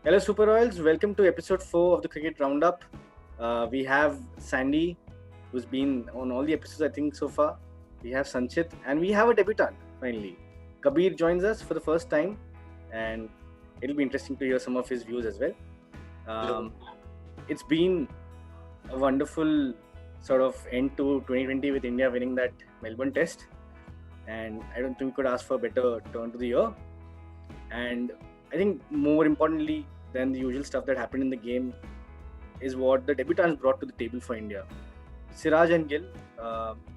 Hello, Super Royals. Welcome to episode 4 of the Cricket Roundup. We have Sandy, who's been on all the episodes, I think, so far. We have Sanchit, and we have a debutant, finally. Kabir joins us for the first time, and it'll be interesting to hear some of his views as well. It's been a wonderful sort of end to 2020 with India winning that Melbourne Test, and I don't think we could ask for a better turn to the year. And I think more importantly than the usual stuff that happened in the game is what the debutants brought to the table for India. Siraj and Gill,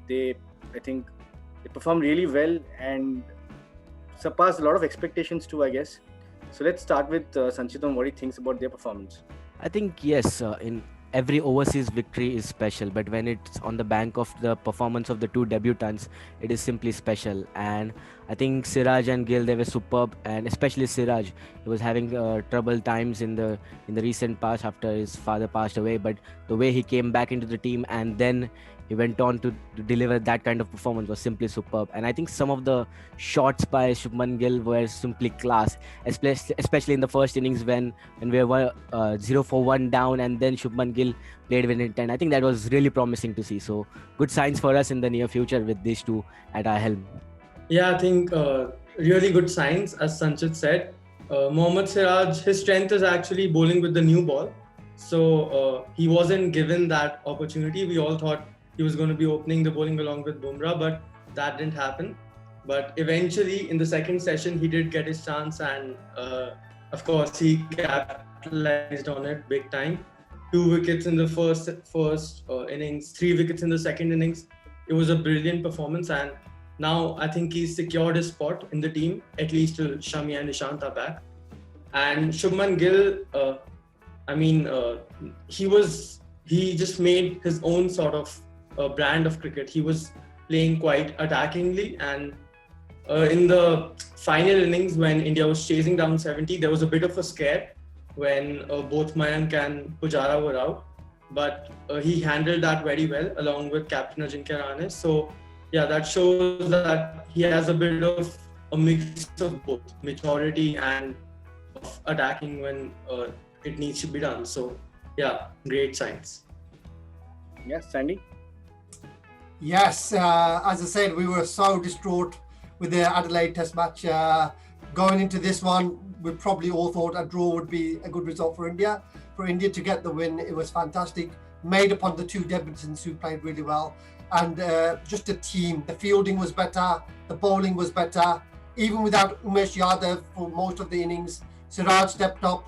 they performed really well and surpassed a lot of expectations too, I guess. So let's start with Sanchit on what he thinks about their performance. I think yes, in every overseas victory is special, but when it's on the bank of the performance of the two debutants, it is simply special. And I think Siraj and Gill, they were superb, and especially Siraj, he was having troubled times in the recent past after his father passed away. But the way he came back into the team and then he went on to deliver that kind of performance was simply superb. And I think some of the shots by Shubman Gill were simply class, especially in the first innings when we were 0-1 down, and then Shubman Gill played with intent. I think that was really promising to see. So good signs for us in the near future with these two at our helm. Yeah, I think really good signs, as Sanchit said. Mohammad Siraj, his strength is actually bowling with the new ball. So he wasn't given that opportunity. We all thought he was going to be opening the bowling along with Bumrah, but that didn't happen. But eventually, in the second session, he did get his chance, and of course, he capitalized on it big time. 2 wickets in the first innings, 3 wickets in the second innings. It was a brilliant performance, and now I think he's secured his spot in the team, at least till Shami and Ishant are back. And Shubman Gill, he just made his own sort of brand of cricket. He was playing quite attackingly, and in the final innings when India was chasing down 70, there was a bit of a scare when both Mayank and Pujara were out, but he handled that very well along with Captain Ajinkya Rahane. So yeah, that shows that he has a bit of a mix of both maturity and of attacking when it needs to be done. So yeah, great signs. Yes, Sandy? Yes, as I said, we were so distraught with the Adelaide Test match. Going into this one, we probably all thought a draw would be a good result for India. For India to get the win, it was fantastic. Made upon the two debutants who played really well. And just the team, the fielding was better, the bowling was better. Even without Umesh Yadav for most of the innings, Siraj stepped up.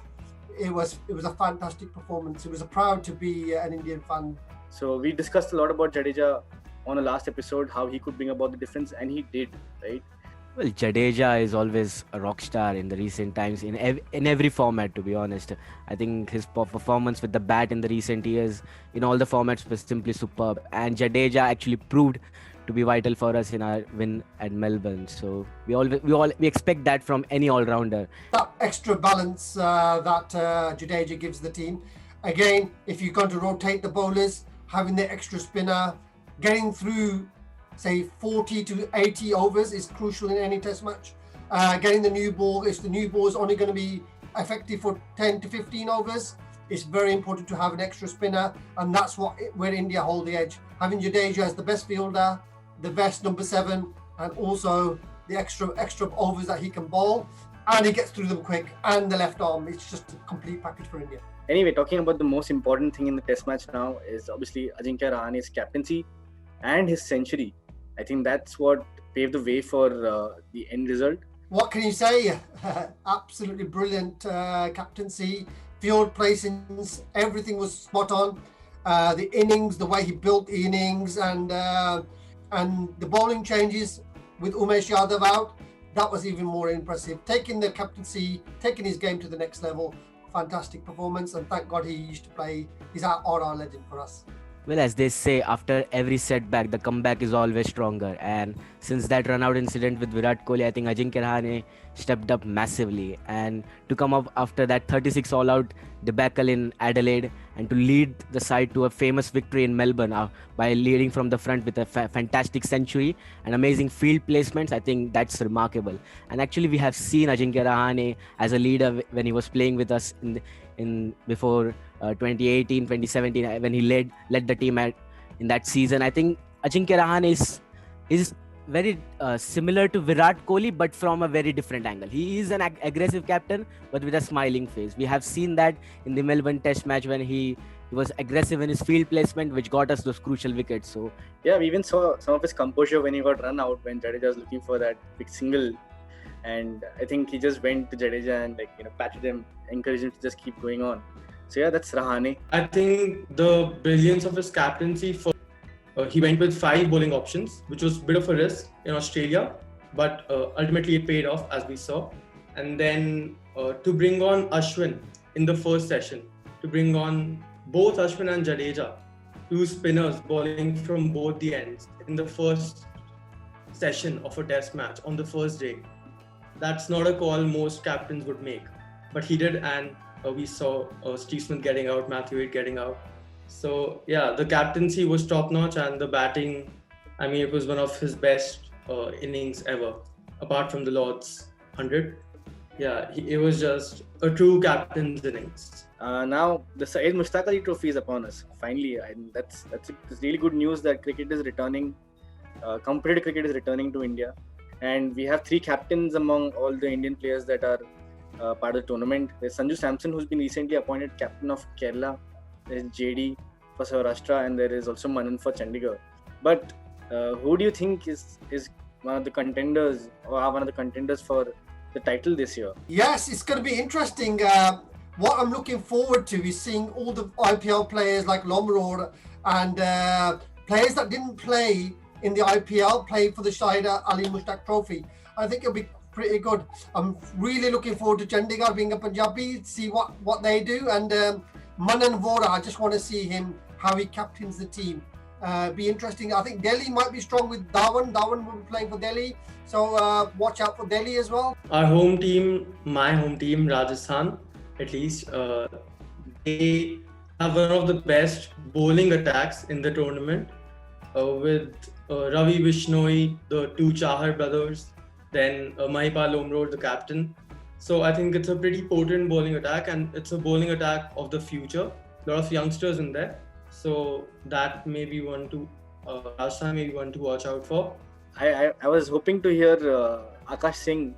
It was a fantastic performance. It was a proud to be an Indian fan. So we discussed a lot about Jadeja on the last episode, how he could bring about the difference, and he did, right? Well, Jadeja is always a rock star in the recent times in every format, to be honest. I think his performance with the bat in the recent years in all the formats was simply superb, and Jadeja actually proved to be vital for us in our win at Melbourne. So we expect that from any all-rounder. That extra balance that Jadeja gives the team. Again, if you're going to rotate the bowlers, having the extra spinner, getting through, say, 40 to 80 overs is crucial in any test match. Getting the new ball, if the new ball is only going to be effective for 10 to 15 overs, it's very important to have an extra spinner, and that's where India hold the edge. Having Jadeja as the best fielder, the best number 7, and also the extra overs that he can bowl, and he gets through them quick, and the left arm. It's just a complete package for India. Anyway, talking about the most important thing in the test match now is obviously Ajinkya Rahane's captaincy and his century. I think that's what paved the way for the end result. What can you say? Absolutely brilliant captaincy, field placings, everything was spot on. The innings, the way he built the innings, and the bowling changes with Umesh Yadav out, that was even more impressive. Taking the captaincy, taking his game to the next level, fantastic performance, and thank God he used to play. He's our RR legend for us. Well, as they say, after every setback, the comeback is always stronger. And since that run-out incident with Virat Kohli, I think Ajinkya Rahane stepped up massively. And to come up after that 36 all-out debacle in Adelaide and to lead the side to a famous victory in Melbourne by leading from the front with a fantastic century and amazing field placements, I think that's remarkable. And actually, we have seen Ajinkya Rahane as a leader when he was playing with us in before 2018, 2017, when he led the team in that season. I think Ajinkya Rahane is very similar to Virat Kohli, but from a very different angle. He is an aggressive captain, but with a smiling face. We have seen that in the Melbourne Test match when he was aggressive in his field placement, which got us those crucial wickets. So yeah, we even saw some of his composure when he got run out when Jadeja was looking for that big single, and I think he just went to Jadeja and patted him, encouraged him to just keep going on. So yeah, that's Rahane. I think the brilliance of his captaincy he went with 5 bowling options, which was a bit of a risk in Australia, but ultimately it paid off, as we saw. And then to bring on Ashwin in the first session, to bring on both Ashwin and Jadeja, 2 spinners bowling from both the ends in the first session of a test match on the first day. That's not a call most captains would make, but he did, and we saw Steve Smith getting out, Matthew Wade getting out. So yeah, the captaincy was top notch, and the batting, I mean, it was one of his best innings ever, apart from the Lord's 100. Yeah, it was just a true captain's innings. Now the Syed Mushtaq Ali Trophy is upon us. Finally, and that's really good news that cricket is returning. Competitive cricket is returning to India, and we have 3 captains among all the Indian players that are part of the tournament. There's Sanju Samson, who's been recently appointed captain of Kerala. There's JD for Saurashtra, and there is also Manan for Chandigarh. But who do you think is one of the contenders, or are one of the contenders for the title this year? Yes, it's going to be interesting. What I'm looking forward to is seeing all the IPL players like Lomror and players that didn't play in the IPL play for the Syed Ali Mushtaq Trophy. I think it'll be pretty good. I'm really looking forward to Chandigarh being a Punjabi, see what they do, and Manan Vora, I just want to see him, how he captains the team. Be interesting. I think Delhi might be strong with Dhawan. Dhawan will be playing for Delhi, so watch out for Delhi as well. Our home team, my home team, Rajasthan, at least, they have one of the best bowling attacks in the tournament with Ravi Bishnoi, the 2 Chahar brothers, then Mahipal Lomror, the captain. So I think it's a pretty potent bowling attack, and it's a bowling attack of the future. A lot of youngsters in there. So that may be one to Rajasthan may be one to watch out for. I was hoping to hear Akash Singh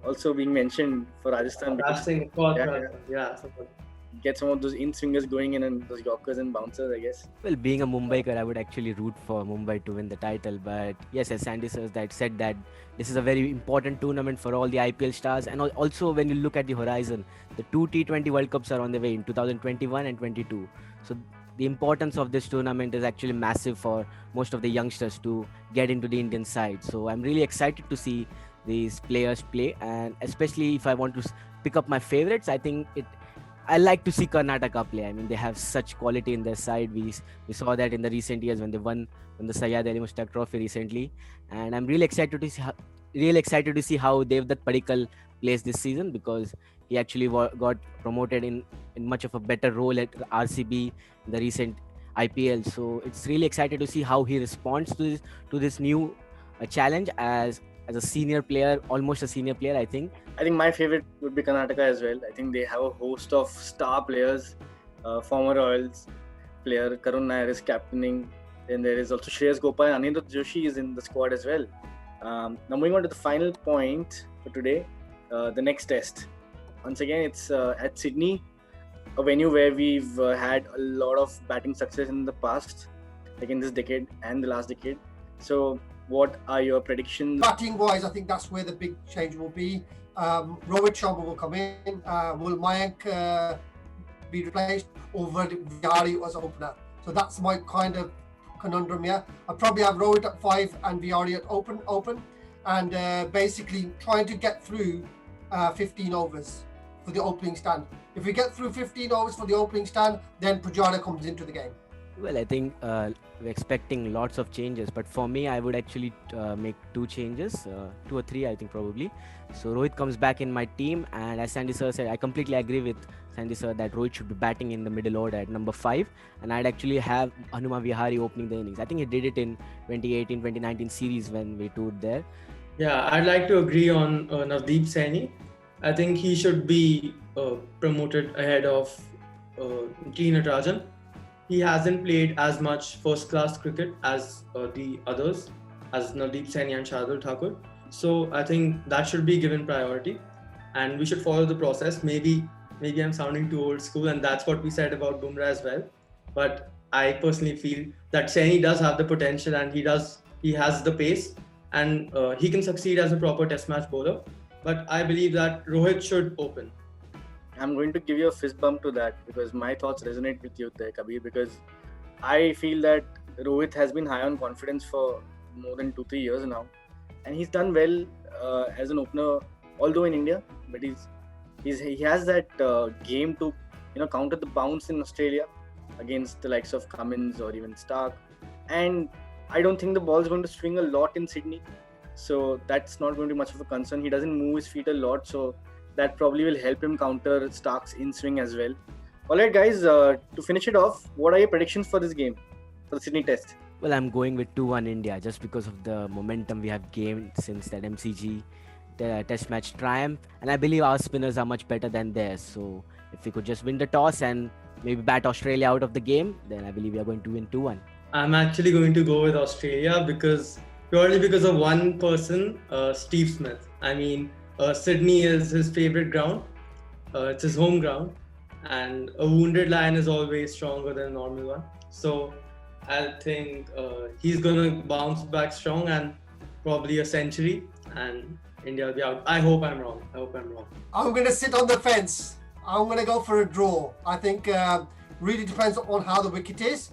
also being mentioned for Rajasthan. Akash Singh, of course, yeah. Get some of those in-swingers going in and those yorkers and bouncers, I guess. Well, being a Mumbaiker, I would actually root for Mumbai to win the title. But yes, as Sandy said that this is a very important tournament for all the IPL stars. And also, when you look at the horizon, the 2 T20 World Cups are on the way in 2021 and 22. So the importance of this tournament is actually massive for most of the youngsters to get into the Indian side. So I'm really excited to see these players play. And especially if I want to pick up my favorites, I like to see Karnataka play. I mean, they have such quality in their side. We saw that in the recent years when they won the Syed Ali Mushtaq Trophy recently, and I'm really excited to see how Devdutt Padikkal plays this season, because he actually got promoted in much of a better role at RCB in the recent IPL. So it's really excited to see how he responds to this new challenge as a senior player, almost a senior player, I think. I think my favorite would be Karnataka as well. I think they have a host of star players, former Royals player Karun Nair is captaining. Then there is also Shreyas Gopal and Anirudh Joshi is in the squad as well. Now moving on to the final point for today, the next test. Once again, it's at Sydney, a venue where we've had a lot of batting success in the past, like in this decade and the last decade. So what are your predictions? Batting wise, I think that's where the big change will be. Rohit Sharma will come in. Will Mayank be replaced, or will Vihari as opener? So that's my kind of conundrum here. I'll probably have Rohit at 5 and Vihari at open, and basically trying to get through 15 overs for the opening stand. If we get through 15 overs for the opening stand, then Pujara comes into the game. Well, I think we're expecting lots of changes, but for me, I would actually make two changes, two or three, I think probably. So Rohit comes back in my team, and as Sandy Sir said, I completely agree with Sandy Sir that Rohit should be batting in the middle order at number 5, and I'd actually have Hanuma Vihari opening the innings. I think he did it in 2018-2019 series when we toured there. Yeah, I'd like to agree on Navdeep Saini. I think he should be promoted ahead of T. Natarajan. He hasn't played as much first-class cricket as the others, as Navdeep Saini and Shardul Thakur. So I think that should be given priority, and we should follow the process. Maybe I'm sounding too old school, and that's what we said about Bumrah as well. But I personally feel that Saini does have the potential, and he has the pace, and he can succeed as a proper Test match bowler. But I believe that Rohit should open. I'm going to give you a fist bump to that because my thoughts resonate with you there, Kabir, because I feel that Rohit has been high on confidence for more than 2-3 years now, and he's done well as an opener, although in India, but he has that game to counter the bounce in Australia against the likes of Cummins or even Stark, and I don't think the ball's going to swing a lot in Sydney, so that's not going to be much of a concern. He doesn't move his feet a lot, so that probably will help him counter Stark's in swing as well. Alright guys, to finish it off, what are your predictions for this game, for the Sydney Test? Well, I'm going with 2-1 India just because of the momentum we have gained since that MCG Test match triumph, and I believe our spinners are much better than theirs. So if we could just win the toss and maybe bat Australia out of the game, then I believe we are going to win 2-1. I'm actually going to go with Australia purely because of one person, Steve Smith. I mean, Sydney is his favorite ground. It's his home ground, and a wounded lion is always stronger than a normal one. So I think he's gonna bounce back strong and probably a century, and India will be out. I hope I'm wrong. I'm going to sit on the fence. I'm going to go for a draw. I think really depends on how the wicket is.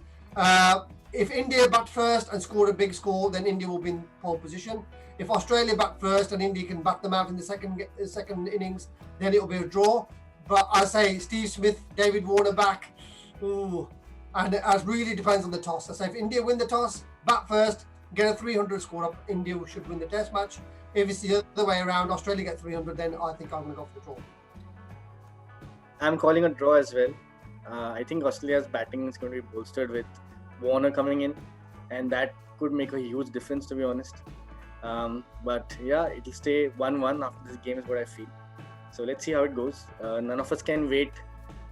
If India bat first and score a big score, then India will be in pole position. If Australia bat first and India can bat them out in the second innings, then it will be a draw. But I say Steve Smith, David Warner back. Ooh. And it really depends on the toss. I say if India win the toss, bat first, get a 300 score up, India should win the Test match. If it's the other way around, Australia get 300, then I think I'm going to go for the draw. I'm calling a draw as well. I think Australia's batting is going to be bolstered with Warner coming in, and that could make a huge difference, to be honest. But yeah, it'll stay 1-1 after this game is what I feel. So let's see how it goes. None of us can wait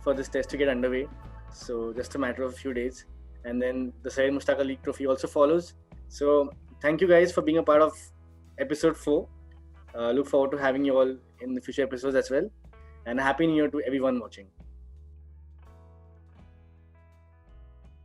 for this test to get underway. So just a matter of a few days. And then the Syed Mushtaq Ali League Trophy also follows. So thank you guys for being a part of episode 4. Look forward to having you all in the future episodes as well. And a happy new year to everyone watching.